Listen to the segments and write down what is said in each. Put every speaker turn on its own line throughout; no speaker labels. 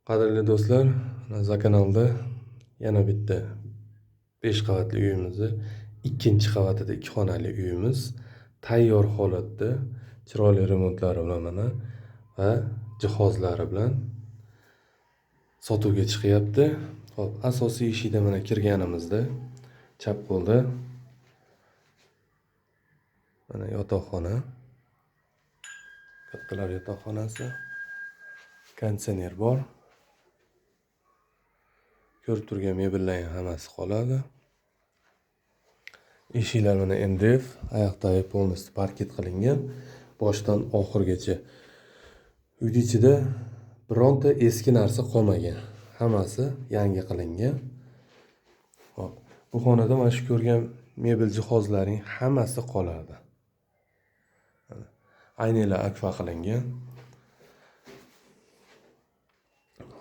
Qadrli do'stlar, Naza kanalda yana bitta 5 qavatli uyimizni ikkinchi qavatida 2 xonali uyimiz tayyor holatda, chiroyli remontlari bilan mana va jihozlari bilan sotuvga chiqyapti. Xo'p, asosiy eshikdan mana kirganimizda chap qo'lda mana yotoqxona, kattalar yotoqxonasi, konditsioner bor. Ko'rib turgan mebellarning hammasi qoladi. Eshiklar mana MDF, oyoqdagi polностью parket qilingan, boshdan oxirigacha. Uyning ichida bironta eski narsa qolmagan. Hammasi yangi qilingan. Hop, bu xonada mana shu ko'rgan mebel jihozlarining hammasi qoladi. Aynalar akfa qilingan.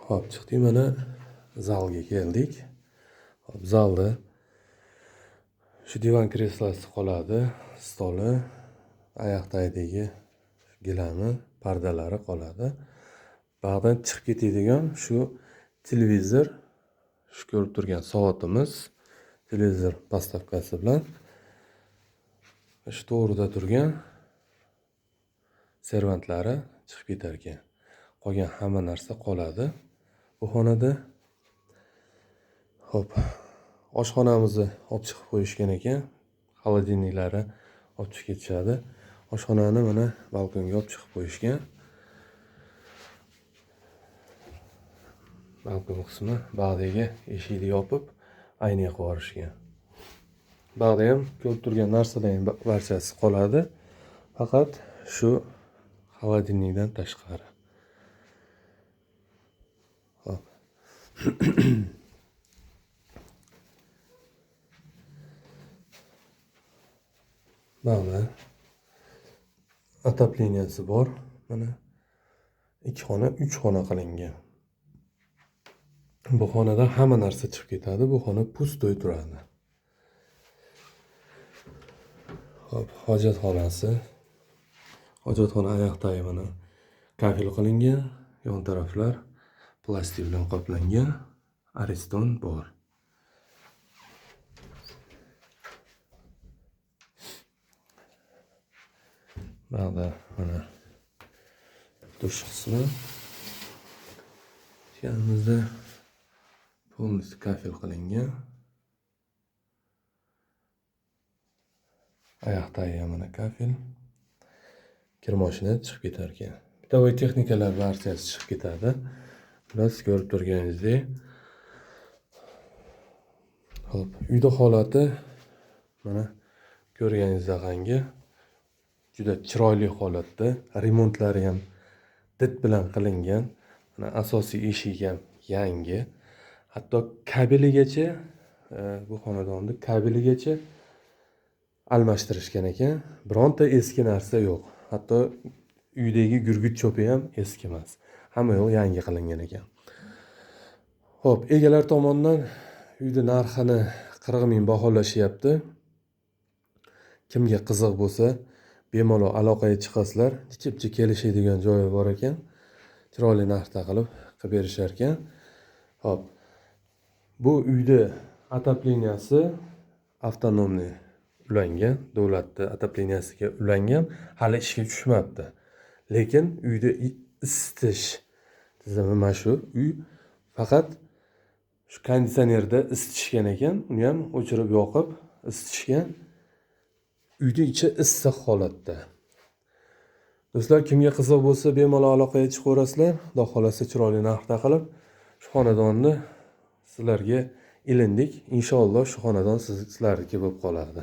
Hop, chiqdik, mana zalga keldik. Hop, zalda shu divan kreslosi qoladi, stoli, oyoqdagi gilami, pardalari qoladi. Bog'dan chiqib ketadigan shu televizor, shu ko'rib turgan soatimiz, televizor postavkasi bilan shu to'g'rida turgan servantlari chiqib ketar ekan. Qolgan hamma narsa qoladi bu xonada. Hop, oshxonamizni olib chiqib qo'yishgan ekan. Xolodilniklari olib chiqib ketishadi. Oshxonani mana balkonga olib chiqib qo'yishgan. Balkon qismi bag'dagi eshikni yopib, ayna qo'yib yuborishgan. Bag'da ham ko'rib turgan narsalarning barchasi qoladi. Faqat shu xolodilnikdan tashqari. Hop. Mana отопленияsi bor. Mana 2 xona, 3 xona qilingan. Bu xonada hamma narsa chiqib ketadi. Bu xona pustoy turadi. Hop, hojatxonasi. Hojatxona oyoqdagi mana kafel qilingan, yon taraflar plastik bilan qoplangan, ariston bor. Ba'da mana dush qismi. Yanimizda polностью kafel qilingan. Oyoqdagi mana kafel. Kir mashina chiqib ketar ekan. Bitovoy texnikalar barchasi chiqib ketadi. Biz ko'rib turganingizdek. Hop, uyda holati mana ko'rganingizdag'angi juda chiroyli holatda, remontlari ham did bilan qilingan. Mana asosiy eshik ham yangi. Hatto kabeligacha, bu xonadonda kabeligacha almashtirishgan ekan. Bironta eski narsa yo'q. Hatto uydagi gurgut cho'pi ham eski emas. Hamma yo'q yangi qilingan ekan. Xo'p, egalar tomonidan uyda narxini 40 ming baholashyapti. Kimga qiziq bo'lsa, bemalol aloqaga chiqasizlar. Chipchi kelishadigan joyi bor ekan. Chiroyli narxda qilib berishar ekan. Hop. Bu uyda отопленияsi avtonomniy ulangan, davlatning отопленияsiga ulangan, hali ishga tushmabdi. Lekin uyda isitish tizimi mana shu. Uy faqat shu konditsionerda isitishgan ekan, uni ham o'chirib yoqib isitishgan. Uyning ichi issiq holatda. Do'stlar, kimga qiziq bo'lsa, bemalol aloqaga chiqaverasizlar. Xudo xolasa chiroyli narxda qilib shu xonadonni sizlarga ilindik. Inshaalloh shu xonadon sizlarniki bo'lib qoladi.